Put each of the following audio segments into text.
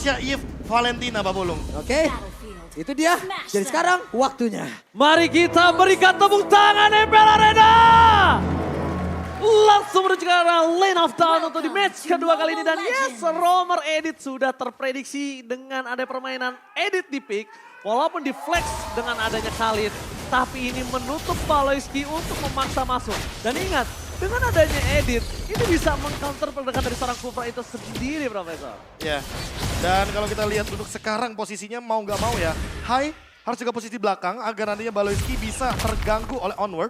Tasya Eve Valentina Pak Pulung. Oke, itu dia. Jadi sekarang waktunya. Mari kita berikan tepuk tangan MPL Arena. Langsung menuju ke arah lane of down untuk di match kedua kali ini. Dan yes, Romer Edit sudah terprediksi dengan ada permainan Edit di pick. Walaupun di flex dengan adanya Khalid. Tapi ini menutup Baloyski untuk memaksa masuk. Dan ingat, dengan adanya Edit, ini bisa meng-counter pergerakan dari seorang Kufra itu sendiri, Profesor. Ya, dan kalau kita lihat untuk sekarang posisinya mau nggak mau ya. Hai harus juga posisi belakang agar nantinya Baloyski bisa terganggu oleh Onward.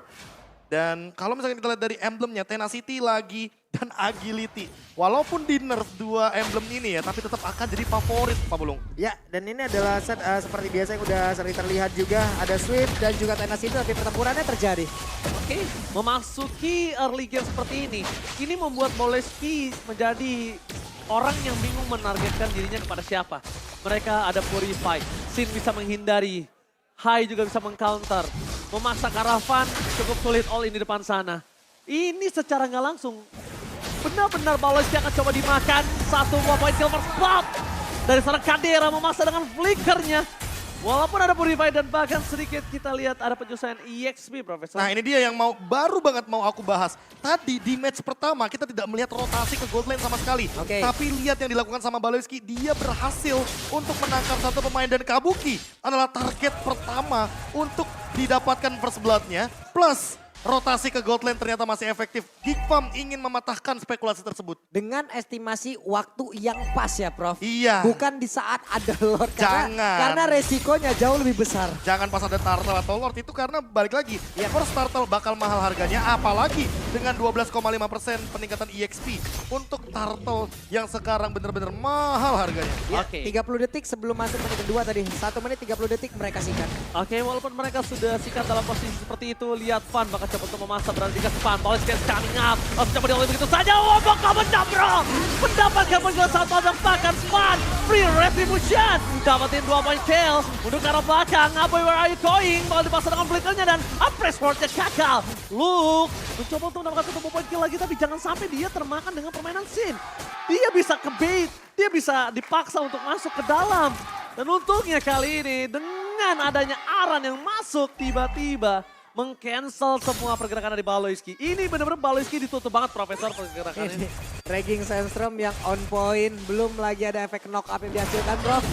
Dan kalau misalnya kita lihat dari emblemnya, Tenacity lagi dan Agility. Walaupun di nerf dua emblem ini ya, tapi tetap akan jadi favorit Pak Bulung. Ya, dan ini adalah set seperti biasa yang udah sering terlihat juga. Ada Swift dan juga Tenacity, tapi pertempurannya terjadi. Oke, memasuki early game seperti ini membuat Baloyski menjadi orang yang bingung menargetkan dirinya kepada siapa. Mereka ada Purify, Sin bisa menghindari, Hai juga bisa mengcounter. Memaksa Karavan cukup sulit all in di depan sana. Ini secara nggak langsung, benar-benar Baloyski akan coba dimakan. Satu buah point kill first blood dari seorang Kadera memaksa dengan flickernya. Walaupun ada Purify dan bahkan sedikit kita lihat ada penyelesaian EXP, Profesor. Nah ini dia yang baru banget mau aku bahas. Tadi di match pertama kita tidak melihat rotasi ke gold lane sama sekali. Tapi lihat yang dilakukan sama Baloyski, dia berhasil untuk menangkap satu pemain dan Kabuki adalah target pertama untuk didapatkan first blood-nya. Plus rotasi ke gold lane ternyata masih efektif. Geek Farm ingin mematahkan spekulasi tersebut. Dengan estimasi waktu yang pas ya Prof. Iya. Bukan di saat ada Lord. Jangan. Karena resikonya jauh lebih besar. Jangan pas ada Turtle atau Lord itu karena balik lagi. Ya first Turtle bakal mahal harganya. Apalagi dengan 12,5% peningkatan EXP. Untuk Turtle yang sekarang benar-benar mahal harganya. Ya, 30 detik sebelum masuk menit kedua tadi. 1 menit 30 detik mereka sikat. Oke, walaupun mereka sudah sikat dalam posisi seperti itu, lihat Fan bakal coba untuk memaksa berarti ke Fan. Baloyski coming up. Langsung coba dioleh begitu saja. Oh, bakal menjambrol. Mendapatkan poin satu dan bahkan Fan. Free retribution. Dapatin 2 point kill. Untuk ke arah belakang. Aboy, where are you going? Bakal dipaksa dengan flickernya dan press forwardnya gagal. Luke mencoba untuk mendapatkan satu point kill lagi. Tapi jangan sampai dia termakan dengan permainan Sin. Dia bisa ke bait. Dia bisa dipaksa untuk masuk ke dalam. Dan untungnya kali ini dengan adanya Aran yang masuk tiba-tiba meng-cancel semua pergerakan dari Baloyski. Ini benar-benar Baloyski ditutup banget Profesor pergerakan ini. Ragging Sandstorm yang on point. Belum lagi ada efek knock up yang dihasilkan Prof.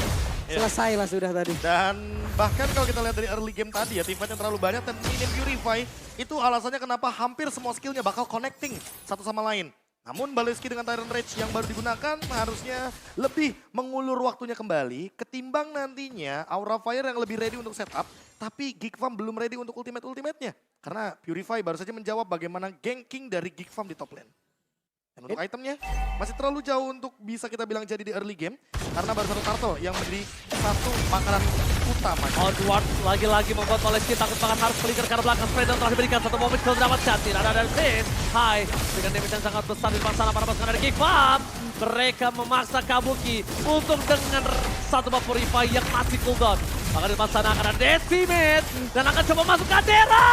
Selesai lah sudah tadi. Dan bahkan kalau kita lihat dari early game tadi ya, teamfight yang terlalu banyak dan ini Purify itu alasannya kenapa hampir semua skillnya bakal connecting satu sama lain. Namun Baloyski dengan Tyrant Rage yang baru digunakan harusnya lebih mengulur waktunya kembali ketimbang nantinya Aura Fire yang lebih ready untuk setup. Tapi Geek Farm belum ready untuk ultimate-ultimate-nya. Karena Purify baru saja menjawab bagaimana ganking dari Geek Farm di top lane. Dan untuk itemnya masih terlalu jauh untuk bisa kita bilang jadi di early game. Karena baru satu Turtle yang menjadi satu makanan utama. Onward lagi-lagi membuat Baloyski takut banget harus flicker ke arah belakang. Spreader telah diberikan satu momen kill didapatkan. Tidak ada dari Sin. Hai dengan damage yang sangat besar di depan sana para pasukan dari Geek Farm. Mereka memaksa Kabuki untuk dengan satu buff Purify yang masih cooldown. Maka di depan sana akan ada Decimate dan akan coba masuk Kadera.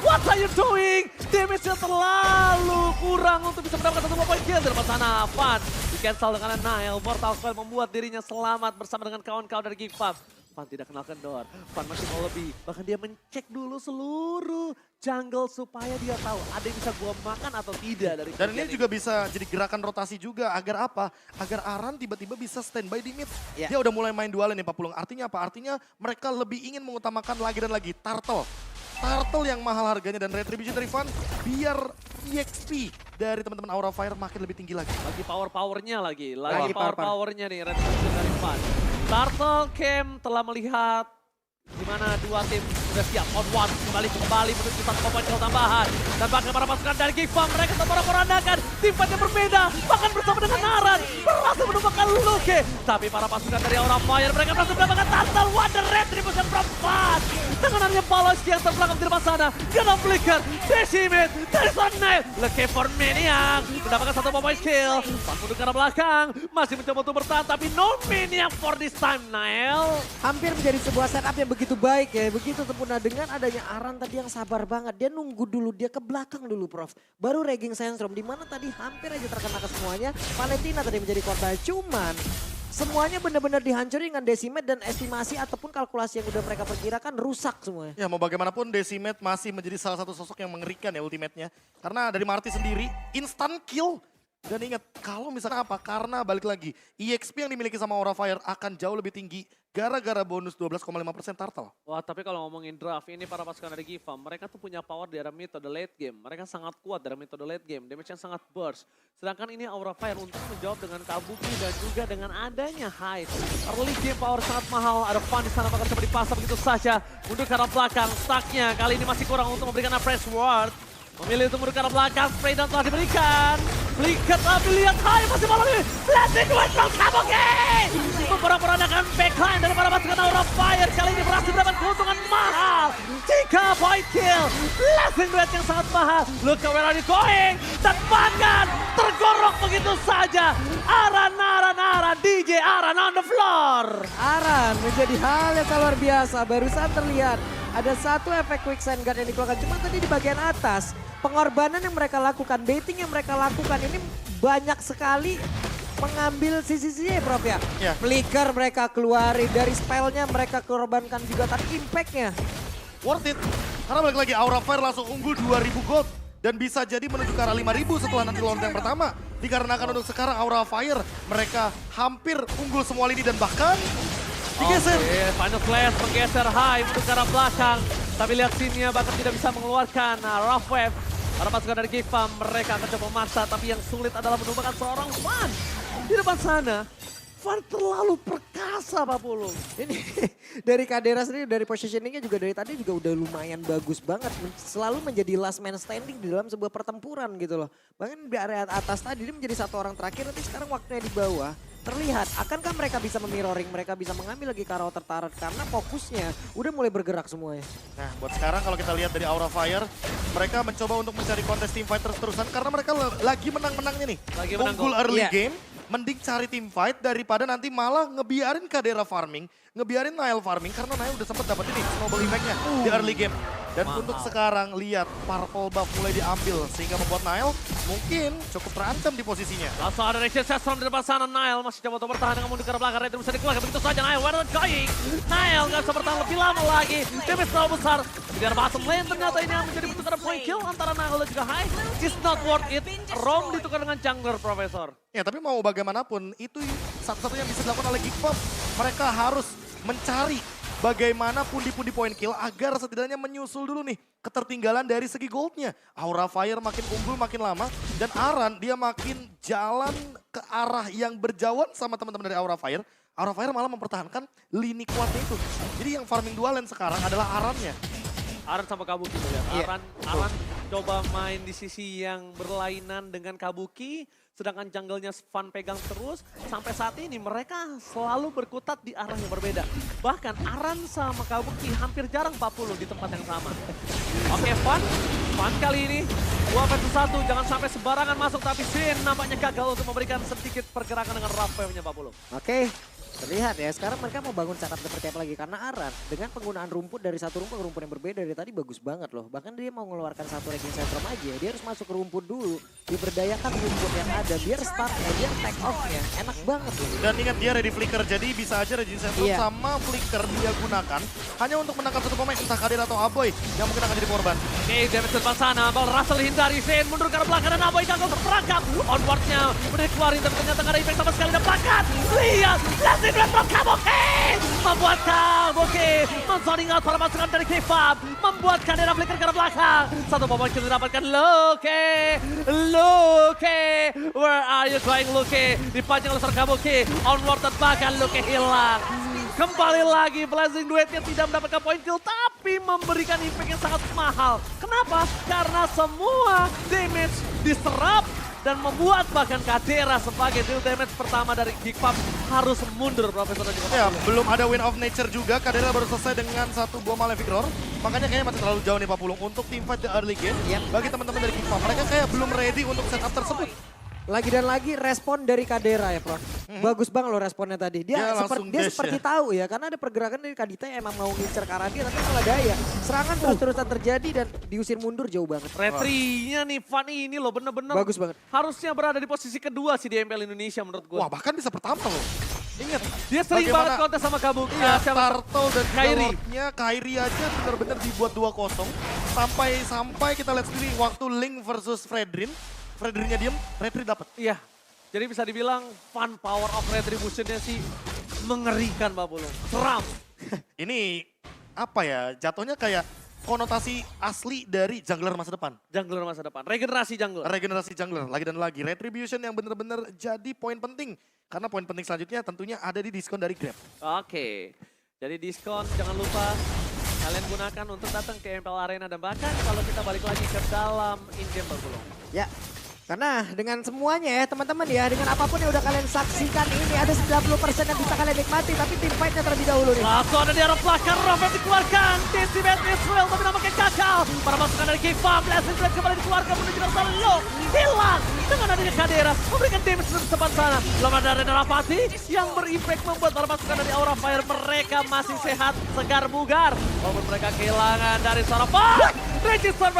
What are you doing? Damage-nya terlalu kurang untuk bisa mendapatkan satu point kill. Di depan sana Fan di cancel dengan Nile. Mortal Coil membuat dirinya selamat bersama dengan kawan-kawan dari Geek Farm. Fan tidak kenal kendor, Fan masih mau lebih. Bahkan dia mencek dulu seluruh jungle supaya dia tahu ada yang bisa gua makan atau tidak dari. Dan ini juga bisa jadi gerakan rotasi juga agar apa? Agar Aran tiba-tiba bisa standby di mid. Dia udah mulai main dualen nih Pak Pulung. Artinya apa? Artinya mereka lebih ingin mengutamakan lagi dan lagi Turtle. Turtle yang mahal harganya dan retribution dari Fan biar EXP dari teman-teman Aura Fire makin lebih tinggi lagi. Lagi power-powernya lagi power-powernya nih retribution dari Fan. Turtle Camp telah melihat di mana dua tim sudah siap on one kembali menuju satu point kill tambahan dan bahkan para pasukan dari Geek Farm mereka memporak-porandakan tim fightnya berbeda bahkan bersama dengan Aran berhasil menumpahkan Luke tapi para pasukan dari Aura Fire mereka berhasil mendapatkan Turtle Wonder Retribution from Fan dengan hanya Baloyski yang terbelakang di depan sana Gana Flicker Decimate dari Nail Luke for Maniac mendapatkan satu point kill Fan mundur ke arah belakang masih mencoba untuk bertahan tapi no Maniac for this time Nail hampir menjadi sebuah setup yang begitu baik ya, begitu sempurna dengan adanya Aran tadi yang sabar banget. Dia nunggu dulu, dia ke belakang dulu Prof. Baru Ragging Sandstorm, di mana tadi hampir aja terkena ke semuanya. Valentina tadi menjadi korban, cuman semuanya benar-benar dihancurin dengan decimate dan estimasi ataupun kalkulasi yang udah mereka perkirakan rusak semuanya. Ya mau bagaimanapun Decimate masih menjadi salah satu sosok yang mengerikan ya ultimate-nya. Karena dari Marty sendiri instant kill. Dan ingat kalau misalnya apa? Karena balik lagi EXP yang dimiliki sama Aura Fire akan jauh lebih tinggi gara-gara bonus 12,5% turtle. Wah, tapi kalau ngomongin draft, ini para pasukan dari Givam, mereka tuh punya power di era metode late game. Mereka sangat kuat dari metode late game, damage yang sangat burst. Sedangkan ini Aura Fire untuk menjawab dengan Kabuki dan juga dengan adanya Hyde. Early game power sangat mahal, ada Fan di sana bakal coba dipasang begitu saja. Mundur ke arah belakang, stacknya kali ini masih kurang untuk memberikan press ward. Memilih untuk mundur ke arah belakang, spray dan telah diberikan. Flicker tapi lihat Hyde masih malam ini. Blessing duet from Kabuki! Memperanakan backline dari para pasukan Aura Fire. Kali ini berhasil mendapat keuntungan mahal. 3 point kill. Blessing duet yang sangat mahal. Look where are you going? Dan bahkan tergorok begitu saja. Aran, DJ Aran on the floor. Aran menjadi hal yang luar biasa. Barusan terlihat ada satu efek quicksand guard yang dikeluarkan. Cuma tadi di bagian atas, pengorbanan yang mereka lakukan, baiting yang mereka lakukan ini banyak sekali mengambil sisi-sisinya ya Prof ya. Ya. Flicker mereka keluarin, dari spellnya mereka korbankan juga tadi impactnya. Worth it. Karena balik lagi Aura Fire langsung unggul 2000 gold. Dan bisa jadi menuju ke arah 5000 setelah nanti lawan yang pertama. Dikarenakan untuk sekarang Aura Fire mereka hampir unggul semua lini dan bahkan digeser. Oke, Final Flash menggeser Hyde untuk ke arah belakang. Tapi lihat sini bahkan tidak bisa mengeluarkan Rough Wave. Para pasukan dari Givam mereka akan coba memaksa, tapi yang sulit adalah menemukan seorang Fan. Di depan sana, Fan terlalu perkasa Pak Pulung. Ini dari Kadera sendiri, dari positioningnya juga dari tadi juga udah lumayan bagus banget. Selalu menjadi last man standing di dalam sebuah pertempuran gitu loh. Bahkan di area atas tadi dia menjadi satu orang terakhir, nanti sekarang waktunya di bawah. Terlihat, akankah mereka bisa memirroring, mereka bisa mengambil lagi karakter Tarot karena fokusnya udah mulai bergerak semuanya. Nah buat sekarang kalau kita lihat dari Aura Fire, mereka mencoba untuk mencari kontes teamfight terus-terusan karena mereka lagi menang-menangnya nih. Lagi menang Unggul kok. early Iya. game, mending cari teamfight daripada nanti malah ngebiarin Kadera farming, ngebiarin Nile farming karena Nile udah sempet dapet ini snowball effect-nya di early game. Dan Mahal. untuk sekarang lihat purple buff mulai diambil sehingga membuat Nile mungkin cukup terancam di posisinya. Langsung ada Rachel Sesson di depan sana. Nile masih coba untuk bertahan dengan mundur ke arah belakang. Red bisa dikeluarkan begitu saja. Nile, where are they going? Nile nggak bisa bertahan lebih lama lagi. Damage terlalu besar. Biar bottom lane ternyata ini yang menjadi bentukan point kill antara Nile dan juga Hyde. It's not worth it. Rom ditukar dengan jungler, Profesor. Ya tapi mau bagaimanapun itu satu-satunya yang bisa dilakukan oleh Geekpop. Mereka harus mencari bagaimana pundi-pundi point kill agar setidaknya menyusul dulu nih ketertinggalan dari segi goldnya. Aura Fire makin unggul makin lama dan Aran dia makin jalan ke arah yang berjauhan sama teman-teman dari Aura Fire. Aura Fire malah mempertahankan lini kuatnya itu. Jadi yang farming dualen sekarang adalah Arannya. Aran sama Kabuki tuh ya. Iya. Aran coba main di sisi yang berlainan dengan Kabuki. Sedangkan jungle-nya Fan pegang terus. Sampai saat ini mereka selalu berkutat di arah yang berbeda. Bahkan Aran sama Kabuki hampir jarang 40 di tempat yang sama. Oke, Fan kali ini 2 versus 1. Jangan sampai sembarangan masuk. Tapi Sin nampaknya gagal untuk memberikan sedikit pergerakan dengan rough wave-nya 40. Oke, terlihat ya sekarang mereka mau bangun setup seperti apa lagi. Karena Aran dengan penggunaan rumput dari satu rumput ke rumput yang berbeda dari tadi bagus banget loh. Bahkan dia mau mengeluarkan satu Raging Sentrum aja. Dia harus masuk ke rumput dulu. Diberdayakan rumput yang ada. Biar startnya, biar take off-nya enak banget loh. Dan ingat dia ready flicker, jadi bisa aja Regine Sentrum Iya. sama flicker dia gunakan hanya untuk menangkap satu pemain entah Kadir atau Aboy yang mungkin akan jadi korban. Oke, damage di depan sana. Bal Russell hindari. Sin mundur ke arah belakang dan Aboy gagal terperangkap. Onward-nya udah dikeluarin tapi ternyata gak ada impact sama sekali. Dan bahkan lihat, Blessing Duet from Kabuki membuat Kabuki men-zoning out para pasukan dari Givam. Membuat Kadera flicker ke arah belakang. Satu pemain kita didapatkan Luke, where are you going Luke? Dipanjang oleh seorang Kabuki. Onward dan bahkan Luke hilang. Kembali lagi Blessing Duetnya tidak mendapatkan point kill tapi memberikan impact yang sangat mahal. Kenapa? Karena semua damage diserap dan membuat bahkan Kadera sebagai deal damage pertama dari Givam harus mundur Profesor dan juga Ya, Pak Pulung. belum ada win of nature juga. Kadera baru selesai dengan satu buah Malefic Roar. Makanya kayaknya masih terlalu jauh nih Pak Pulung untuk teamfight the early game. Yep. Bagi teman-teman dari Givam, mereka kayak belum ready untuk setup tersebut. Lagi dan lagi respon dari Kadera ya Prof. Bagus banget loh responnya tadi. Dia Dia, langsung dia dash seperti ya. tahu ya. Karena ada pergerakan dari Kadita yang emang mau ngincer ke arah dia. Tapi malah daya. Serangan terus-terusan terjadi dan diusir mundur jauh banget. Retry-nya nih Fan ini loh bener-bener Bagus banget. harusnya berada di posisi kedua sih di MPL Indonesia menurut gue. Wah, bahkan bisa pertama loh. Ingat, Dia sering bagaimana- banget kontes sama kamu. Iya, siapa? Turtle dan juga Kairi. Lordnya, Kairi aja benar-benar dibuat 2-0. Sampai kita lihat sendiri waktu Link versus Fredrin. Fredrinnya diem, Redri dapat. Iya. Jadi bisa dibilang fun power of retribution-nya sih mengerikan Pak Pulung. Seram. Ini apa ya, jatuhnya kayak konotasi asli dari jungler masa depan. Jungler masa depan. Regenerasi jungler. Regenerasi jungler, lagi dan lagi. Retribution yang benar-benar jadi poin penting. Karena poin penting selanjutnya tentunya ada di diskon dari Grab. Oke. Jadi diskon jangan lupa kalian gunakan untuk datang ke MPL Arena dan bahkan kalau kita balik lagi ke dalam in-game Pak Pulung. Ya, karena dengan semuanya ya teman-teman ya, dengan apapun yang udah kalian saksikan ini ada 90% yang bisa kalian nikmati, tapi tim fight-nya terlebih dahulu nih. Langsung ada di arah belakang, Robert dikeluarkan. Decibet Israel tapi nampaknya gagal. Para masukan dari Kiva, Blessing Blade kembali dikeluarkan menuju ke sana. Loh, hilang. Dengan adanya Kadera, memberikan damage di tempat sana. Belum ada Renarapati yang berimpact membuat para masukan dari Aura Fire mereka masih sehat, segar, bugar. Walaupun mereka kehilangan dari seorang Register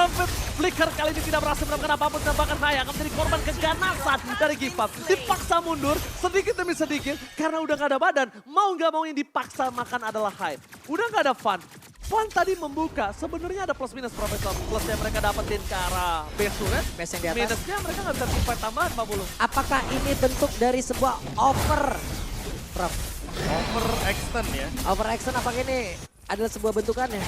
Flicker kali ini tidak berhasil menemukan apapun dan bahkan Hai akan menjadi korban keganasan dari Givat. Dipaksa mundur sedikit demi sedikit karena udah gak ada badan. Mau gak mau yang dipaksa makan adalah Hai. Udah gak ada Fun. Fun tadi membuka, sebenarnya ada plus minus Profesor. Plus yang mereka dapetin ke arah base turret. Base yang di atas. Minusnya mereka gak bisa fight tambahan Pak Bulu. Apakah ini bentuk dari sebuah over? Prof, Overextend ya. overaction apakah ini adalah sebuah bentukannya?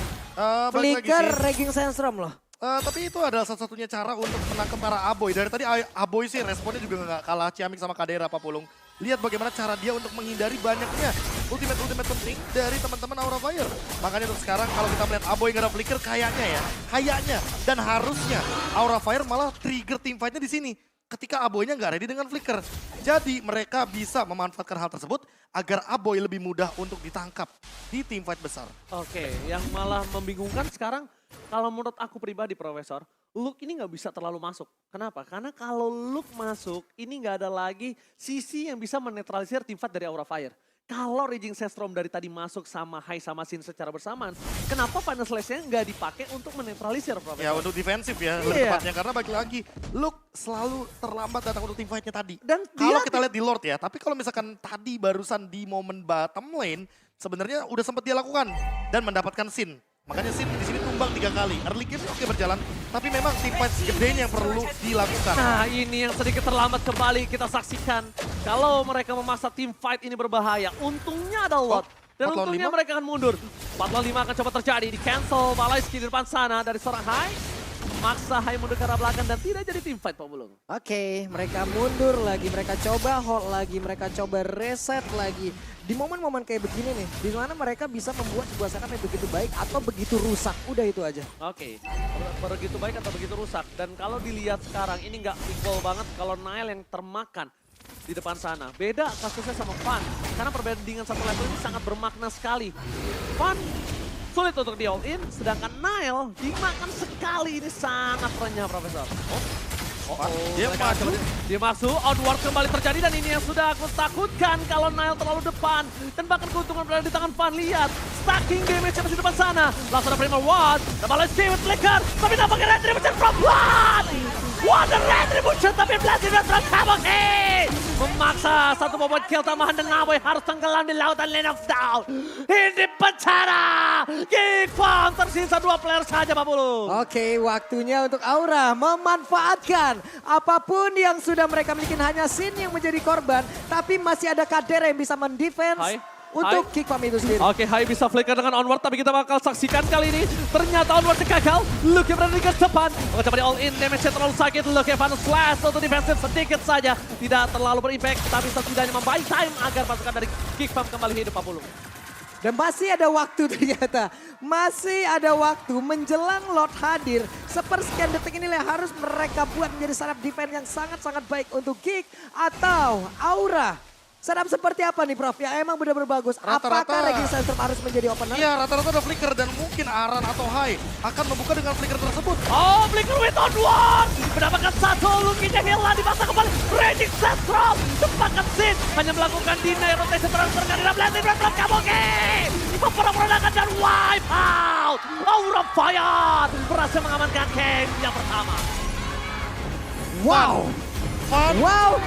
Balik lagi Flicker, sih. Raging Sandstorm loh. Tapi itu adalah satu-satunya cara untuk menangkap para Aboy. Dari tadi Aboy sih responnya juga nggak kalah ciamik sama Kadera Pak Pulung. Lihat bagaimana cara dia untuk menghindari banyaknya ultimate penting dari teman-teman Aura Fire. Makanya untuk sekarang kalau kita melihat Aboy nggak ada flicker kayaknya dan harusnya Aura Fire malah trigger team fight-nya di sini. Ketika Aboynya nggak ready dengan flicker. Jadi mereka bisa memanfaatkan hal tersebut agar Aboy lebih mudah untuk ditangkap di team fight besar. Oke, yang malah membingungkan sekarang kalau menurut aku pribadi Profesor, Luke ini nggak bisa terlalu masuk. Kenapa? Karena kalau Luke masuk, ini nggak ada lagi sisi yang bisa menetralisir tim fight dari Aura Fire. Kalau Raging Sandstorm dari tadi masuk sama Hai sama Sin secara bersamaan, kenapa Final Slash-nya nggak dipakai untuk menetralisir Profesor? Ya untuk defensif ya lebih Iya. tepatnya karena bagi lagi Luke selalu terlambat datang untuk team fight-nya tadi. Dan Kalau dia kita lihat di Lord ya, tapi kalau misalkan tadi barusan di momen bottom lane sebenarnya udah sempat dia lakukan dan mendapatkan Sin. Makanya Sin di sini tumbang 3 kali. Early game oke berjalan, tapi memang team fight gedenya yang perlu dilakukan. Nah ini yang sedikit terlambat kembali kita saksikan. Kalau mereka memaksa tim fight ini berbahaya, untungnya ada Lot. Dan 4 lawan untungnya 5? mereka akan mundur. 4 lawan 5 akan coba terjadi. Di cancel Malaiski di depan sana dari seorang Hai. Maksa Hai mundur ke arah belakang dan tidak jadi tim fight Pak Bulung. Oke, mereka mundur lagi, mereka coba hold lagi, mereka coba reset lagi. Di momen-momen kayak begini nih, di mana mereka bisa membuat sebuah setup yang begitu baik atau begitu rusak. Udah itu aja. Oke, begitu baik atau begitu rusak. Dan kalau dilihat sekarang ini nggak equal banget kalau Nile yang termakan di depan sana. Beda kasusnya sama Fun. Karena perbandingan satu level ini sangat bermakna sekali. Fun sulit untuk di all in, sedangkan Nile dimakan sekali ini sangat renyah Profesor. Dia mereka maju. Dia masuk, onward kembali terjadi dan ini yang sudah aku takutkan kalau Nile terlalu depan. Dan bahkan keuntungan berada di tangan Fan, lihat. Stacking damage-nya masih depan sana. Langsung ada Primal One, balas with Flicker. Tapi nampaknya Retribution from Blood. What a Retribution, tapi Blessing from Kabuki. Memaksa satu momen kill tambahan dan Aboy harus tenggelam di lautan Lane of Down. Ini pencara. Geek Farm tersisa 2 player saja Pak Bulu. Oke, waktunya untuk Aura memanfaatkan apapun yang sudah mereka miliki. Hanya Sin yang menjadi korban, tapi masih ada Kadera yang bisa mendefense Hai. untuk kick farm itu sendiri. Oke, Hai bisa flicker dengan onward, tapi kita bakal saksikan kali ini. Ternyata onward gagal. Luke yang berada di garis depan. Mencoba di all in, damage-nya terlalu sakit. Luke yang final slash untuk defensive sedikit saja. Tidak terlalu berimpact, tapi setidaknya membuy time agar pasukan dari kick farm kembali hidup Pak Bulu. Dan masih ada waktu ternyata. Masih ada waktu menjelang Lord hadir. Sepersekian detik inilah yang harus mereka buat menjadi setup defense yang sangat-sangat baik untuk Geek atau Aura. Setup seperti apa nih Prof? Ya emang benar-benar bagus. Rata-rata- Apakah Raging Sandstorm harus menjadi opener? Iya rata-rata ada flicker dan mungkin Aran atau Hai akan membuka dengan flicker tersebut. Oh, flicker with onward. Mendapatkan satu, Lukinya hilang dipaksa kembali. Raging Sandstorm. Tempatkan Sin. Hanya melakukan deny rotation transfer karena Blessing from Kabuki. Memperolehkan dan wipe out. Aura Fire berhasil mengamankan game yang pertama. Wow! Fun. Wow!